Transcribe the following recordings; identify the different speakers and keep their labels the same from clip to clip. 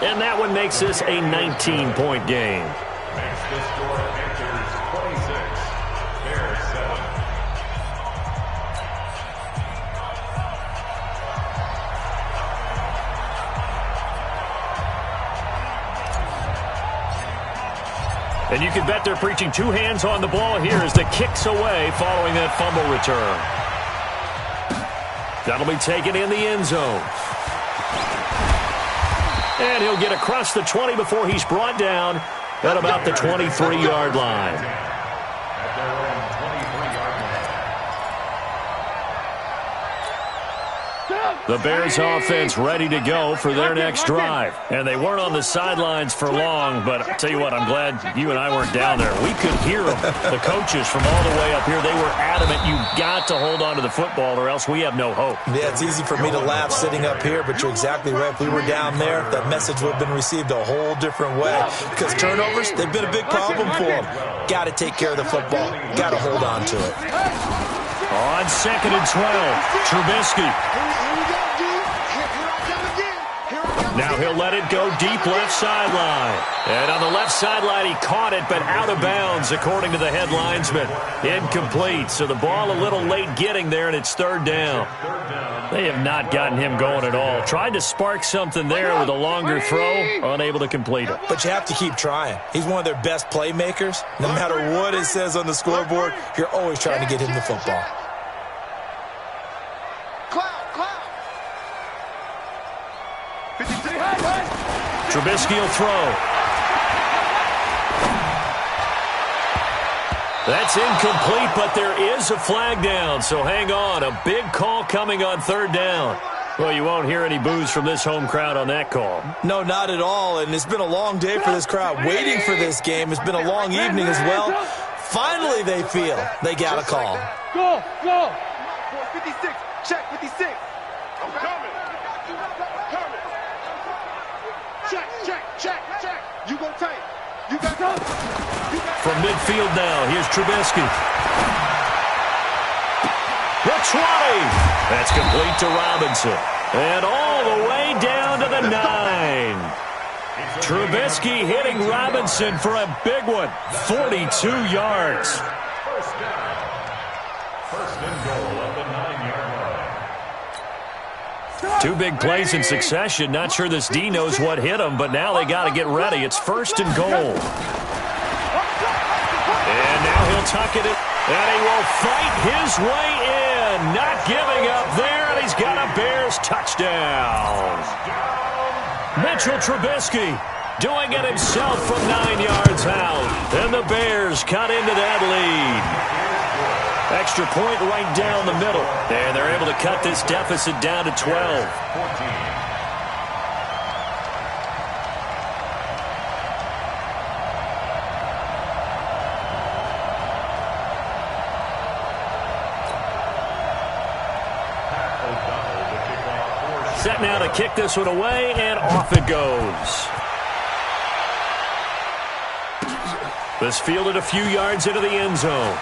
Speaker 1: And that one makes this a 19-point game.
Speaker 2: Makes the score Panthers 26, Bears 7.
Speaker 1: And you can bet they're preaching two hands on the ball here as the kick's away following that fumble return. That'll be taken in the end zone. And he'll get across the 20 before he's brought down at about the 23-yard line. The Bears offense ready to go for their next drive. And they weren't on the sidelines for long, but I'll tell you what, I'm glad you and I weren't down there. We could hear them, the coaches from all the way up here. They were adamant, you've got to hold on to the football or else we have no hope.
Speaker 3: Yeah, it's easy for me to laugh sitting up here, but you're exactly right. If we were down there, that message would have been received a whole different way. Because turnovers, they've been a big problem for them. Got to take care of the football. Got to hold on to it.
Speaker 1: On 2nd and 12, Trubisky. Now he'll let it go deep left sideline. And on the left sideline, he caught it, but out of bounds, according to the head linesman. Incomplete. So the ball a little late getting there, and it's third down. They have not gotten him going at all. Tried to spark something there with a longer throw, unable to complete it.
Speaker 3: But you have to keep trying. He's one of their best playmakers. No matter what it says on the scoreboard, you're always trying to get him the football.
Speaker 1: Trubisky will throw. That's incomplete, but there is a flag down, so hang on. A big call coming on third down. Well, you won't hear any boos from this home crowd on that call.
Speaker 3: No, not at all, and it's been a long day for this crowd waiting for this game. It's been a long evening as well. Finally, they feel they got a call.
Speaker 4: Go! 56, check 56. I'm coming. Check. You go tight. You got go.
Speaker 1: From midfield now, here's Trubisky. The 20. That's complete to Robinson. And all the way down to the 9. Trubisky hitting Robinson for a big one. 42 yards.
Speaker 2: First down. First and goal at the 9-yard line.
Speaker 1: Two big plays in succession. Not sure this D knows what hit him, but now they got to get ready. It's first and goal. And now he'll tuck it in, and he will fight his way in. Not giving up there, and he's got a Bears touchdown. Mitchell Trubisky doing it himself from 9 yards out. And the Bears cut into that lead. Extra point right down the middle. And they're able to cut this deficit down to 12. Set now to kick this one away, and off it goes. This fielded a few yards into the end zone.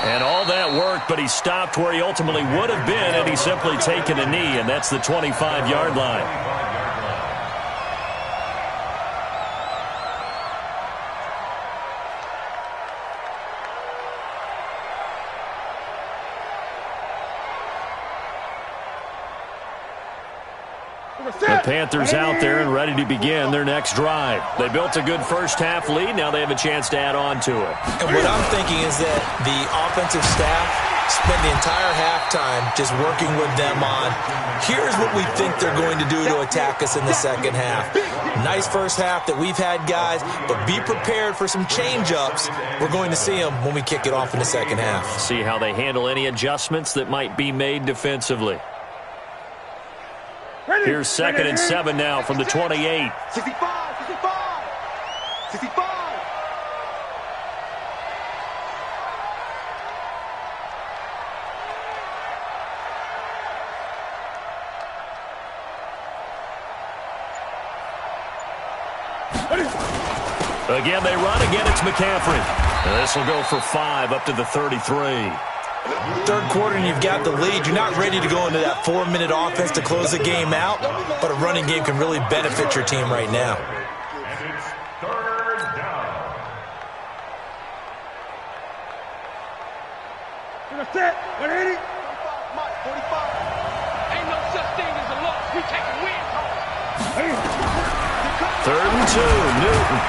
Speaker 1: And all that worked, but he stopped where he ultimately would have been had he simply taken a knee, and that's the 25-yard line. The Panthers out there and ready to begin their next drive. They built a good first-half lead. Now they have a chance to add on to it.
Speaker 3: And what I'm thinking is that the offensive staff spent the entire halftime just working with them on, here's what we think they're going to do to attack us in the second half. Nice first half that we've had, guys, but be prepared for some change-ups. We're going to see them when we kick it off in the second half.
Speaker 1: See how they handle any adjustments that might be made defensively. Here's 2nd and 7 now from the 28.
Speaker 4: 65.
Speaker 1: Again, they run. Again, it's McCaffrey. And this will go for 5 up to the 33.
Speaker 3: Third quarter and you've got the lead. You're not ready to go into that 4-minute offense to close the game out, but a running game can really benefit your team right now.
Speaker 2: And it's third down.
Speaker 4: Set. 180. 45. Ain't no such thing as a loss. We taking wins home.
Speaker 1: 3rd and 2, Newton.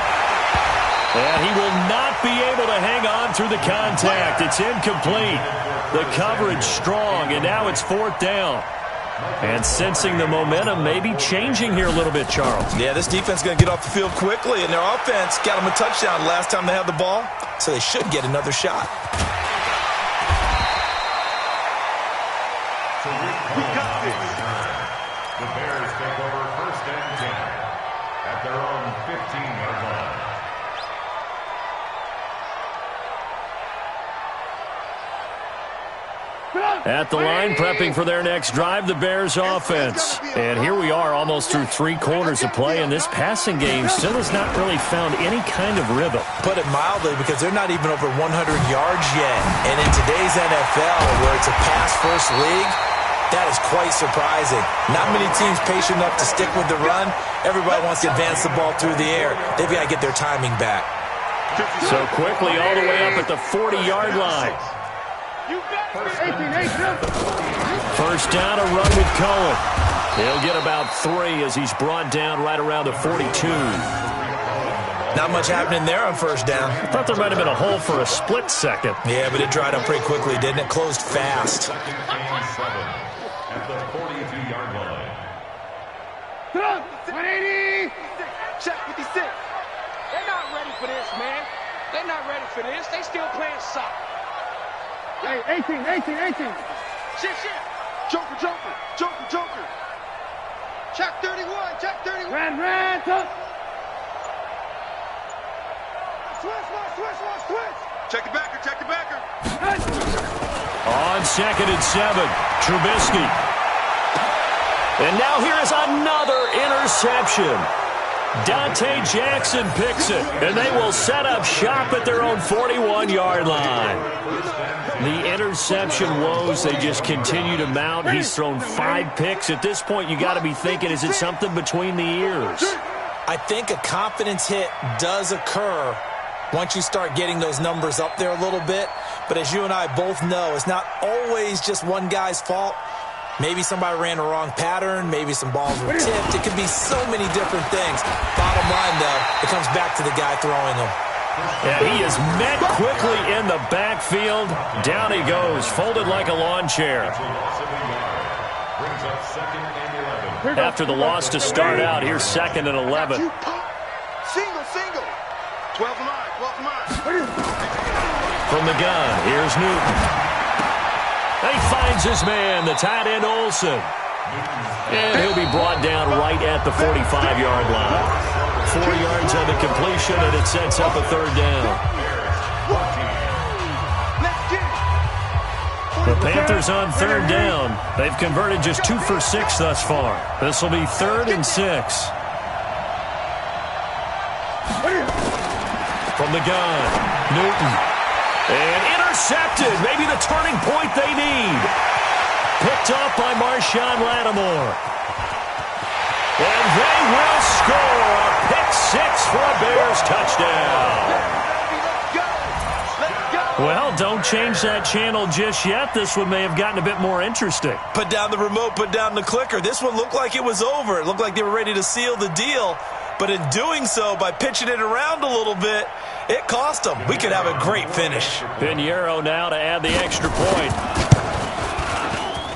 Speaker 1: And he will not be able to hang on through the contact. It's incomplete. The coverage strong, and now it's 4th down. And sensing the momentum maybe changing here a little bit, Charles.
Speaker 3: Yeah, this defense is going to get off the field quickly, and their offense got them a touchdown last time they had the ball, so they should get another shot.
Speaker 2: We got this. The Bears take over 1st and 10 at their own 15-yard line.
Speaker 1: At the line, prepping for their next drive, the Bears offense. And here we are almost through 3 quarters of play, and this passing game still has not really found any kind of rhythm.
Speaker 3: Put it mildly, because they're not even over 100 yards yet. And in today's NFL, where it's a pass-first league, that is quite surprising. Not many teams patient enough to stick with the run. Everybody wants to advance the ball through the air. They've got to get their timing back.
Speaker 1: So quickly all the way up at the 40-yard line. 1st down, a run with Cohen. He'll get about 3 as he's brought down right around the 42.
Speaker 3: Not much happening there on 1st down.
Speaker 1: I thought there might have been a hole for a split second.
Speaker 3: Yeah, but it dried up pretty quickly, didn't it? Closed fast.
Speaker 2: 2nd and 7 at the 42-yard line.
Speaker 4: 180. Check 56. They're not ready for this, man. They're not ready for this. They still playing soccer. Hey, 18. Shit. Joker. Check 31. Ran. Switch. Check the backer.
Speaker 1: On 2nd and 7, Trubisky. And now here is another interception. Dante Jackson picks it, and they will set up shop at their own 41-yard line. The interception woes, they just continue to mount. He's thrown 5 picks. At this point, you got to be thinking, is it something between the ears?
Speaker 3: I think a confidence hit does occur once you start getting those numbers up there a little bit. But as you and I both know, it's not always just one guy's fault. Maybe somebody ran a wrong pattern. Maybe some balls were tipped. It could be so many different things. Bottom line, though, it comes back to the guy throwing them.
Speaker 1: And he is met quickly in the backfield. Down he goes, folded like a lawn chair.
Speaker 2: Brings up 2nd and 11.
Speaker 1: After the loss to start out, here's 2nd and 11.
Speaker 4: Single. 12 line.
Speaker 1: From the gun, here's Newton. He finds his man, the tight end Olsen. And he'll be brought down right at the 45-yard line. 4 yards on the completion, and it sets up a 3rd down. The Panthers on 3rd down. They've converted just 2 for 6 thus far. This will be 3rd and 6. From the gun, Newton. And intercepted. Maybe the turning point they need. Picked up by Marshawn Lattimore. And they will score a pick 6 for a Bears touchdown. Well, don't change that channel just yet. This one may have gotten a bit more interesting.
Speaker 3: Put down the remote, put down the clicker. This one looked like it was over. It looked like they were ready to seal the deal. But in doing so, by pitching it around a little bit, it cost them. We could have a great finish.
Speaker 1: Pinheiro now to add the extra point.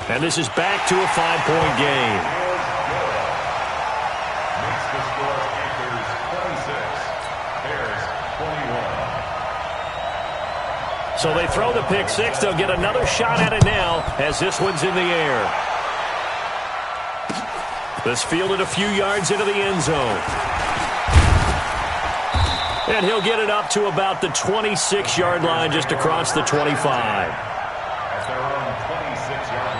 Speaker 1: And this is back to a 5-point game.
Speaker 2: Makes the score Panthers 26, Bears 21.
Speaker 1: So they throw the pick 6. They'll get another shot at it now as this one's in the air. This fielded a few yards into the end zone. And he'll get it up to about the 26-yard line, just across the 25.
Speaker 2: At their own 26-yard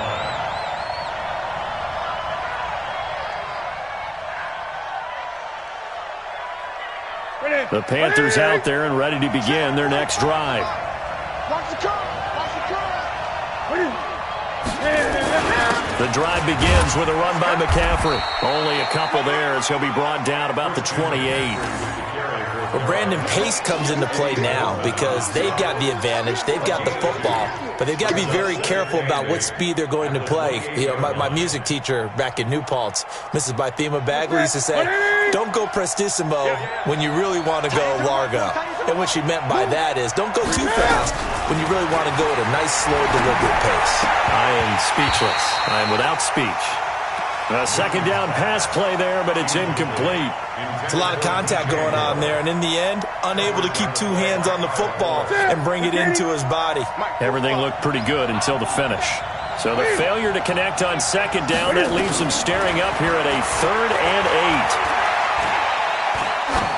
Speaker 2: line.
Speaker 1: The Panthers out there and ready to begin their next drive.
Speaker 4: Watch the curve.
Speaker 1: The drive begins with a run by McCaffrey. Only a couple there as he'll be brought down about the 28.
Speaker 3: Well, Brandon, pace comes into play now because they've got the advantage. They've got the football, but they've got to be very careful about what speed they're going to play. You know, my music teacher back in New Paltz, Mrs. Bythema Bagley, used to say, don't go prestissimo when you really want to go largo. And what she meant by that is don't go too fast when you really want to go at a nice, slow, deliberate pace.
Speaker 1: I am speechless. I am without speech. A second down pass play there, but it's incomplete.
Speaker 3: It's a lot of contact going on there, and in the end, unable to keep two hands on the football and bring it into his body.
Speaker 1: Everything looked pretty good until the finish. So the failure to connect on second down, that leaves him staring up here at a 3rd and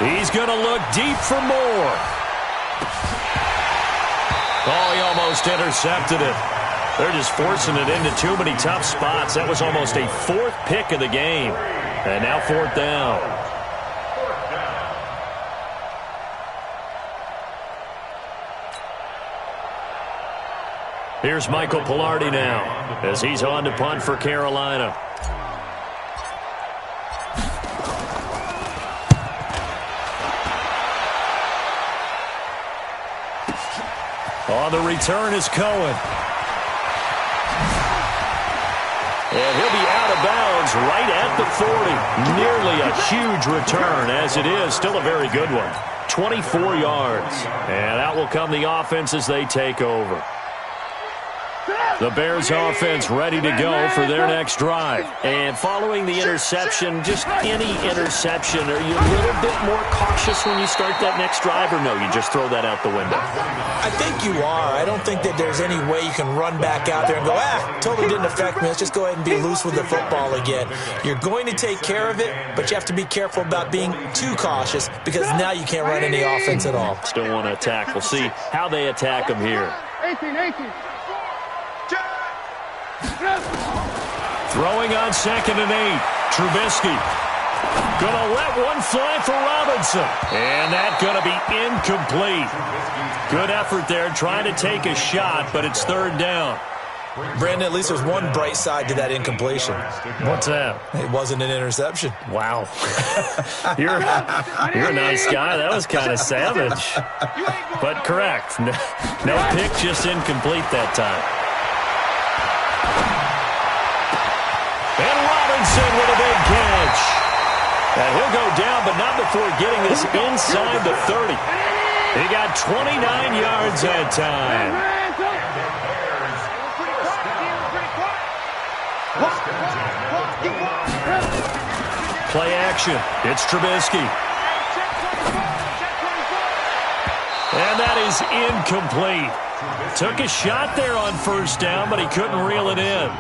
Speaker 1: 8. He's going to look deep for more. Oh, he almost intercepted it. They're just forcing it into too many tough spots. That was almost a 4th pick of the game. And now 4th down. Here's Michael Pilardi now as he's on to punt for Carolina. On the return is Cohen. And he'll be out of bounds right at the 40. Nearly a huge return, as it is. Still a very good one. 24 yards. And out will come the offense as they take over. The Bears offense ready to go for their next drive. And following the interception, just any interception, are you a little bit more cautious when you start that next drive, or no, you just throw that out the window?
Speaker 3: I think you are. I don't think that there's any way you can run back out there and go, totally didn't affect me. Let's just go ahead and be loose with the football again. You're going to take care of it, but you have to be careful about being too cautious because now you can't run any offense at all.
Speaker 1: Still want to attack. We'll see how they attack them here.
Speaker 4: 18.
Speaker 1: Throwing on 2nd and 8. Trubisky. Gonna let one fly for Robinson. And that gonna be incomplete. Good effort there trying to take a shot, but it's 3rd down.
Speaker 3: Brandon, at least there's one bright side to that incompletion.
Speaker 1: What's that?
Speaker 3: It wasn't an interception.
Speaker 1: Wow. You're a nice guy. That was kind of savage. But correct. No pick, just incomplete that time. And Robinson with a big catch. And he'll go down, but not before getting this inside the 30. He got 29 yards that time. Play action. It's Trubisky. And that is incomplete. Took a shot there on 1st down, but he couldn't reel it in.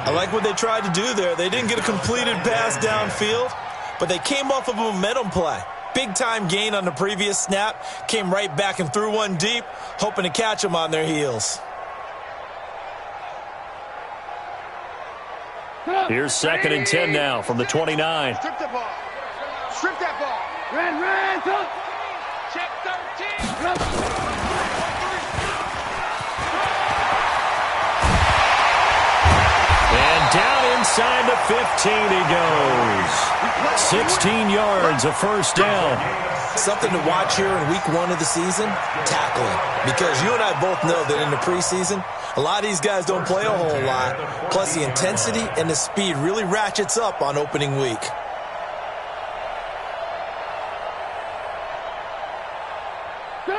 Speaker 3: I like what they tried to do there. They didn't get a completed pass downfield, but they came off of a momentum play. Big-time gain on the previous snap. Came right back and threw one deep, hoping to catch them on their heels.
Speaker 1: Here's 2nd and 10 now from the 29.
Speaker 4: Strip the ball. Strip that ball. Ran. Check 13.
Speaker 1: And down inside the 15 he goes. 16 yards, a 1st down.
Speaker 3: Something to watch here in week 1 of the season, tackling. Because you and I both know that in the preseason, a lot of these guys don't play a whole lot. Plus, the intensity and the speed really ratchets up on opening week.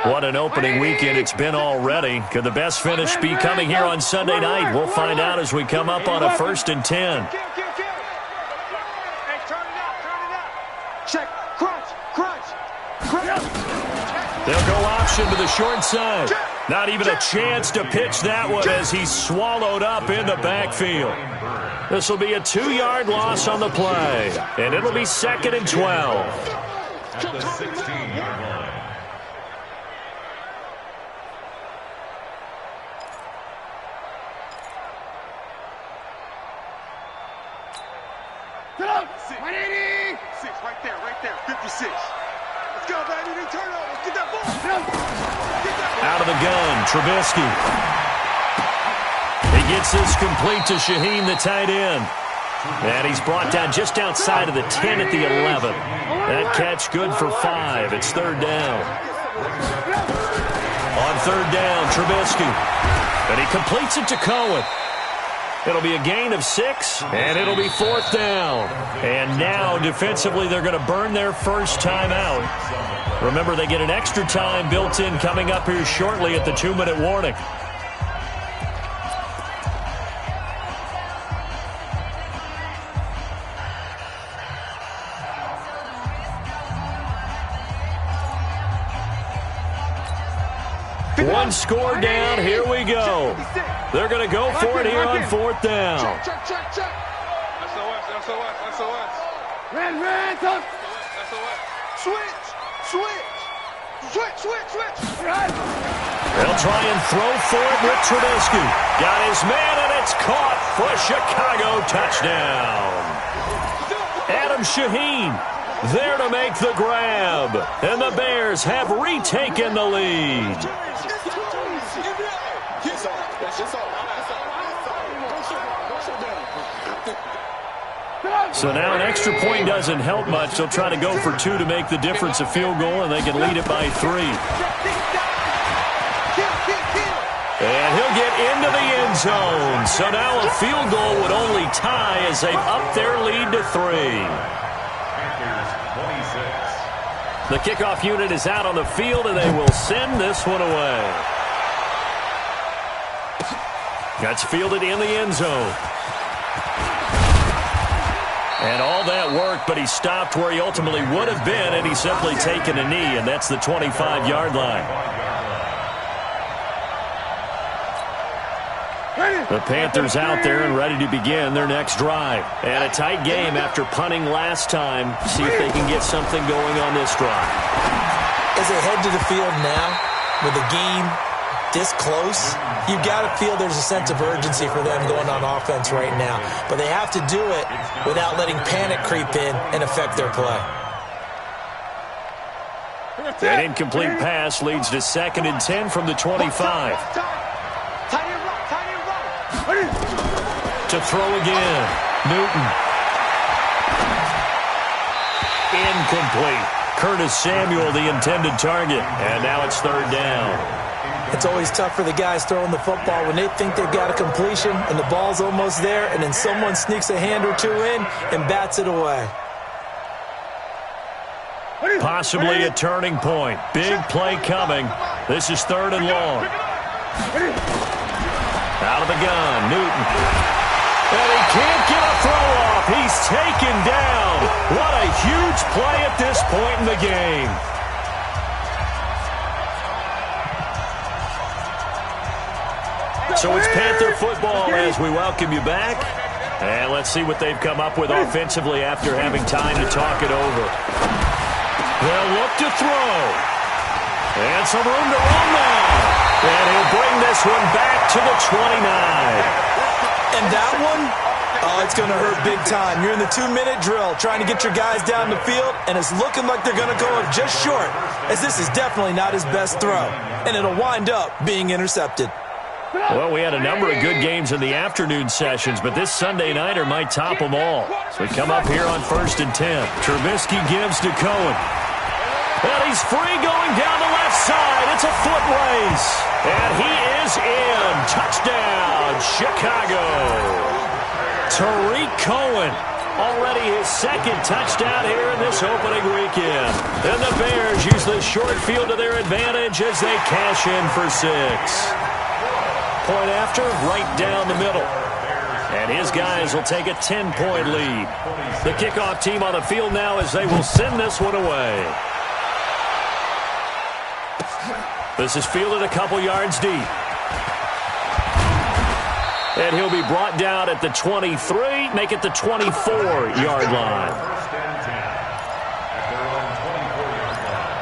Speaker 1: What an opening weekend it's been already. Could the best finish be coming here on Sunday night? We'll find out as we come up on a 1st and 10.
Speaker 4: Hey, turn it out. Check. Crunch.
Speaker 1: They'll go option to the short side. Not even a chance to pitch that one as he's swallowed up in the backfield. This will be a 2-yard loss on the play, and it'll be 2nd and 12.
Speaker 2: At the 16-yard line.
Speaker 1: Out of the gun, Trubisky. He gets this complete to Shaheen, the tight end. And he's brought down just outside of the 10 at the 11. That catch good for 5. It's third down. On third down, Trubisky. And he completes it to Cohen. It'll be a gain of 6, and it'll be fourth down. And now, defensively, they're going to burn their first time out. Remember, they get an extra time built in coming up here shortly at the 2-minute warning. One score down. Here we go. They're going to go for it here on fourth down.
Speaker 4: Check. SOS. Red, Switch.
Speaker 1: They'll try and throw for it with Trubisky. Got his man, and it's caught for a Chicago touchdown. Adam Shaheen there to make the grab. And the Bears have retaken the lead. So now an extra point doesn't help much. They'll try to go for 2 to make the difference a field goal, and they can lead it by 3. And he'll get into the end zone. So now a field goal would only tie as they've upped their lead to 3. The kickoff unit is out on the field, and they will send this one away. That's fielded in the end zone. And all that worked, but he stopped where he ultimately would have been, and he's simply taken a knee, and that's the 25-yard line. The Panthers out there and ready to begin their next drive. And a tight game after punting last time. See if they can get something going on this drive.
Speaker 3: As they head to the field now, with the game this close, you've got to feel there's a sense of urgency for them going on offense right now. But they have to do it without letting panic creep in and affect their play.
Speaker 1: That incomplete pass leads to 2nd and 10 from the 25. To throw again, Newton. Incomplete. Curtis Samuel, the intended target. And now it's third down.
Speaker 3: It's always tough for the guys throwing the football when they think they've got a completion and the ball's almost there, and then someone sneaks a hand or 2 in and bats it away.
Speaker 1: Possibly a turning point. Big play coming. This is 3rd and long. Out of the gun, Newton. And he can't get a throw off. He's taken down. What a huge play at this point in the game. So it's Panther football as we welcome you back. And let's see what they've come up with offensively after having time to talk it over. They'll look to throw. And some room to run now. And he'll bring this one back to the 29.
Speaker 3: And that one, oh, it's going to hurt big time. You're in the 2-minute drill trying to get your guys down the field, and it's looking like they're going to go up just short, as this is definitely not his best throw, and it'll wind up being intercepted.
Speaker 1: Well, we had a number of good games in the afternoon sessions, but this Sunday nighter might top them all. So we come up here on 1st and 10. Trubisky gives to Cohen. And he's free going down the left side. It's a foot race. And he is in. Touchdown, Chicago. Tariq Cohen, already his 2nd touchdown here in this opening weekend. And the Bears use the short field to their advantage as they cash in for 6. Point after, right down the middle. And his guys will take a 10-point lead. The kickoff team on the field now as they will send this one away. This is fielded a couple yards deep. And he'll be brought down at the 23, make it the 24-yard line.
Speaker 2: First and 10 at their own 24-yard line.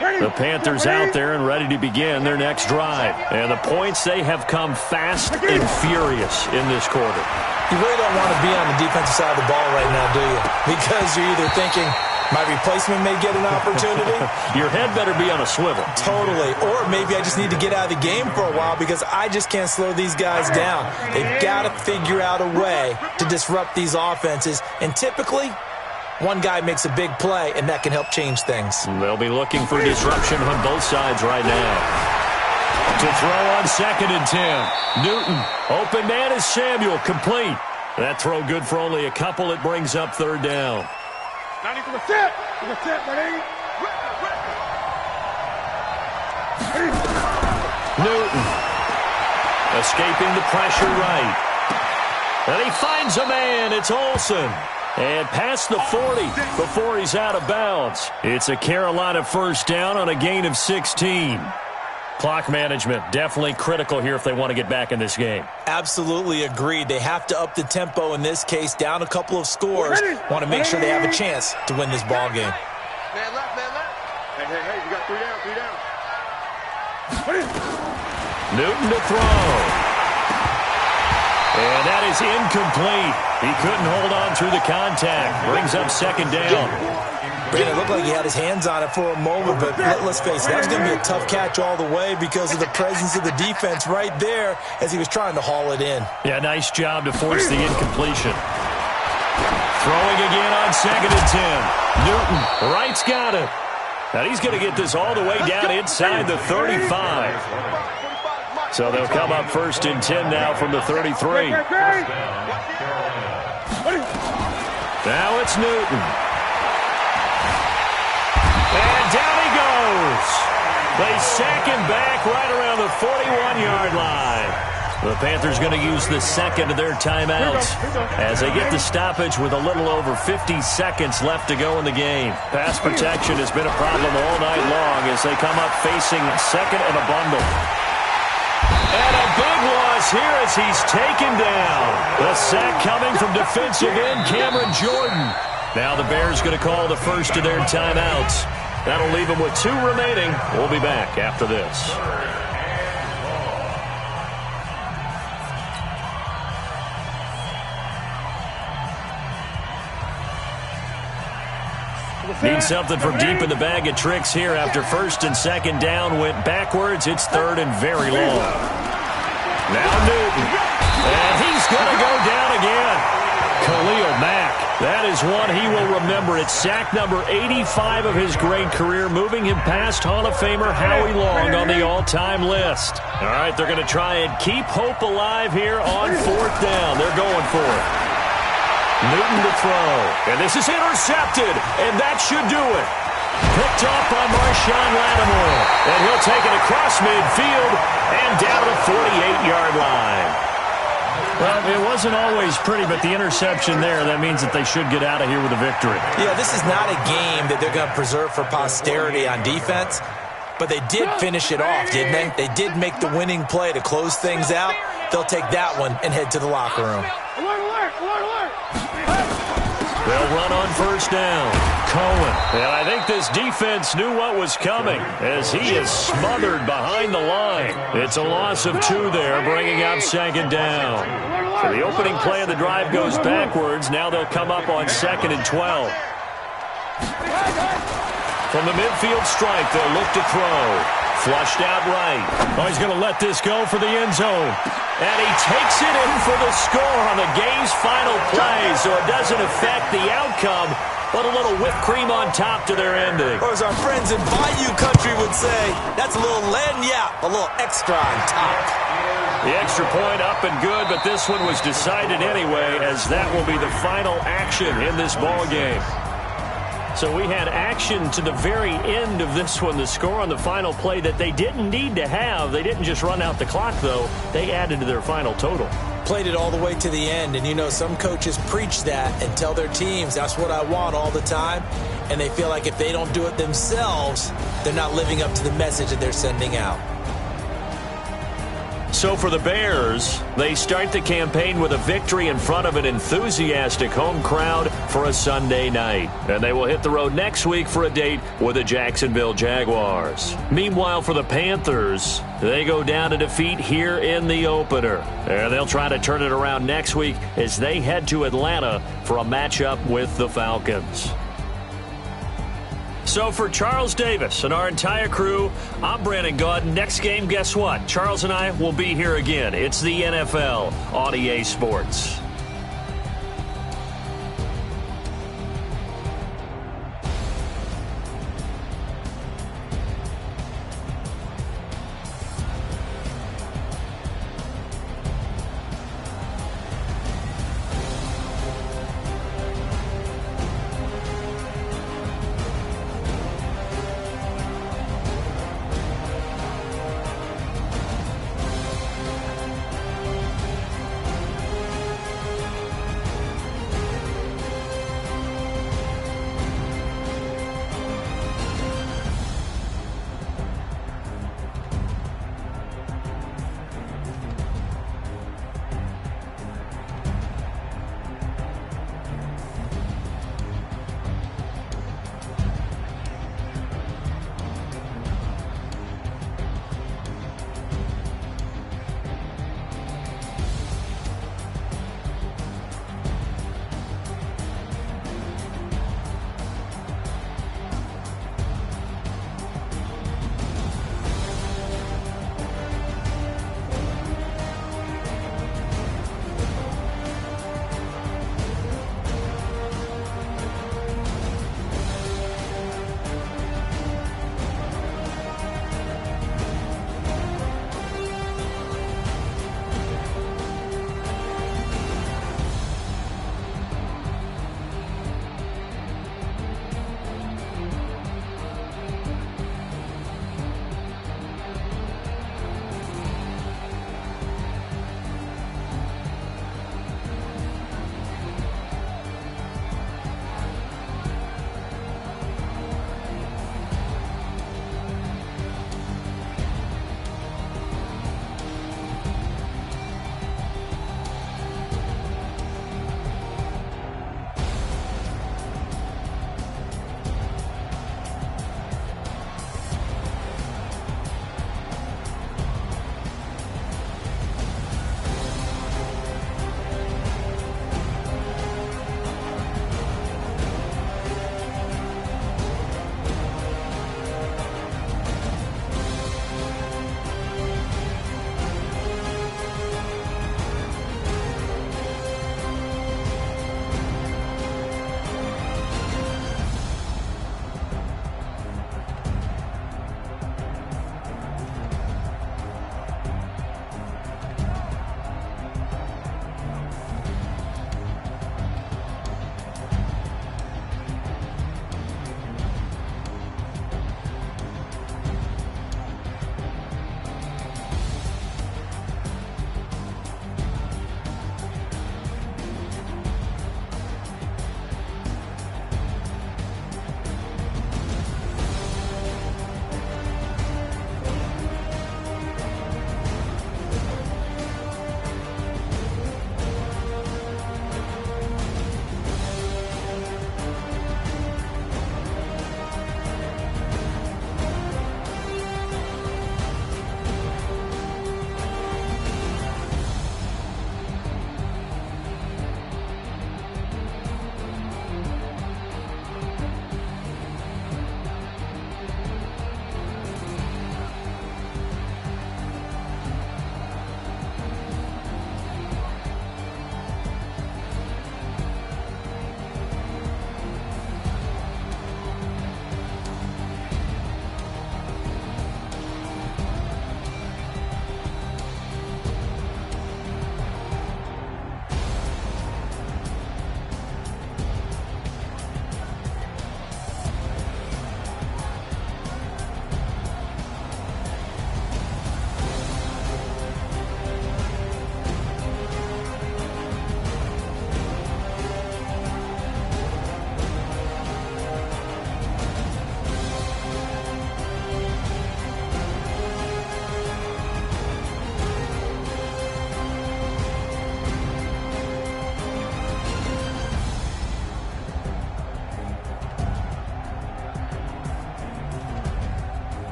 Speaker 1: The Panthers out there and ready to begin their next drive. And the points, they have come fast and furious in this quarter.
Speaker 3: You really don't want to be on the defensive side of the ball right now, do you? Because you're either thinking, my replacement may get an opportunity.
Speaker 1: Your head better be on a swivel.
Speaker 3: Totally. Or maybe I just need to get out of the game for a while because I just can't slow these guys down. They've got to figure out a way to disrupt these offenses. And typically, one guy makes a big play, and that can help change things.
Speaker 1: They'll be looking for disruption on both sides right now. To throw on 2nd and 10. Newton. Open man is Samuel. Complete. That throw good for only a couple. It brings up 3rd down. Newton. Escaping the pressure right. And he finds a man. It's Olsen. And past the 40 before he's out of bounds. It's a Carolina 1st down on a gain of 16. Clock management definitely critical here if they want to get back in this game.
Speaker 3: Absolutely agreed. They have to up the tempo in this case, down a couple of scores. Want to make sure they have a chance to win this ball game.
Speaker 4: Man left, man left. Hey, you got 3 down.
Speaker 1: Newton to throw. And that is incomplete. He couldn't hold on through the contact. Brings up 2nd down.
Speaker 3: Brandon, it looked like he had his hands on it for a moment, but let's face it, that was going to be a tough catch all the way because of the presence of the defense right there as he was trying to haul it in.
Speaker 1: Yeah, nice job to force the incompletion. Throwing again on 2nd and 10. Newton, right's got it. Now he's going to get this all the way down inside the 35. So they'll come up 1st and 10 now from the 33. Now it's Newton. And down he goes. They sack him back right around the 41-yard line. The Panthers going to use the 2nd of their timeouts as they get the stoppage with a little over 50 seconds left to go in the game. Pass protection has been a problem all night long as they come up facing 2nd and a bundle. And a big loss here as he's taken down. The sack coming from defensive end Cameron Jordan. Now the Bears going to call the 1st of their timeouts. That'll leave them with 2 remaining. We'll be back after this. Need something from deep in the bag of tricks here after 1st and 2nd down went backwards. It's 3rd and very long. Now Newton. And he's going to go down again. Khalil Mack. That is one he will remember. It's sack number 85 of his great career, moving him past Hall of Famer Howie Long on the all-time list. All right, they're going to try and keep hope alive here on 4th down. They're going for it. Newton to throw. And this is intercepted, and that should do it. Picked off by Marshawn Lattimore. And he'll take it across midfield and down to the 48-yard line. Well, it wasn't always pretty, but the interception there, that means that they should get out of here with a victory.
Speaker 3: Yeah, this is not a game that they're going to preserve for posterity on defense, but they did finish it off, didn't they? They did make the winning play to close things out. They'll take that one and head to the locker room.
Speaker 1: They'll run on 1st down. Cohen. And I think this defense knew what was coming as he is smothered behind the line. It's a loss of 2 there, bringing up 2nd down. So the opening play of the drive goes backwards. Now they'll come up on 2nd and 12. From the midfield strike, they'll look to throw. Flushed out right. Oh, he's going to let this go for the end zone. And he takes it in for the score on the game's final play, so it doesn't affect the outcome, but a little whipped cream on top to their ending.
Speaker 3: Or as our friends in Bayou Country would say, that's a little lagniappe, a little extra on top.
Speaker 1: The extra point up and good, but this one was decided anyway, as that will be the final action in this ball game. So we had action to the very end of this one, the score on the final play that they didn't need to have. They didn't just run out the clock, though. They added to their final total.
Speaker 3: Played it all the way to the end, and you know some coaches preach that and tell their teams that's what I want all the time, and they feel like if they don't do it themselves, they're not living up to the message that they're sending out.
Speaker 1: So for the Bears, they start the campaign with a victory in front of an enthusiastic home crowd for a Sunday night. And they will hit the road next week for a date with the Jacksonville Jaguars. Meanwhile, for the Panthers, they go down to defeat here in the opener. And they'll try to turn it around next week as they head to Atlanta for a matchup with the Falcons. So for Charles Davis and our entire crew, I'm Brandon Gaudin. Next game, guess what? Charles and I will be here again. It's the NFL on EA Sports.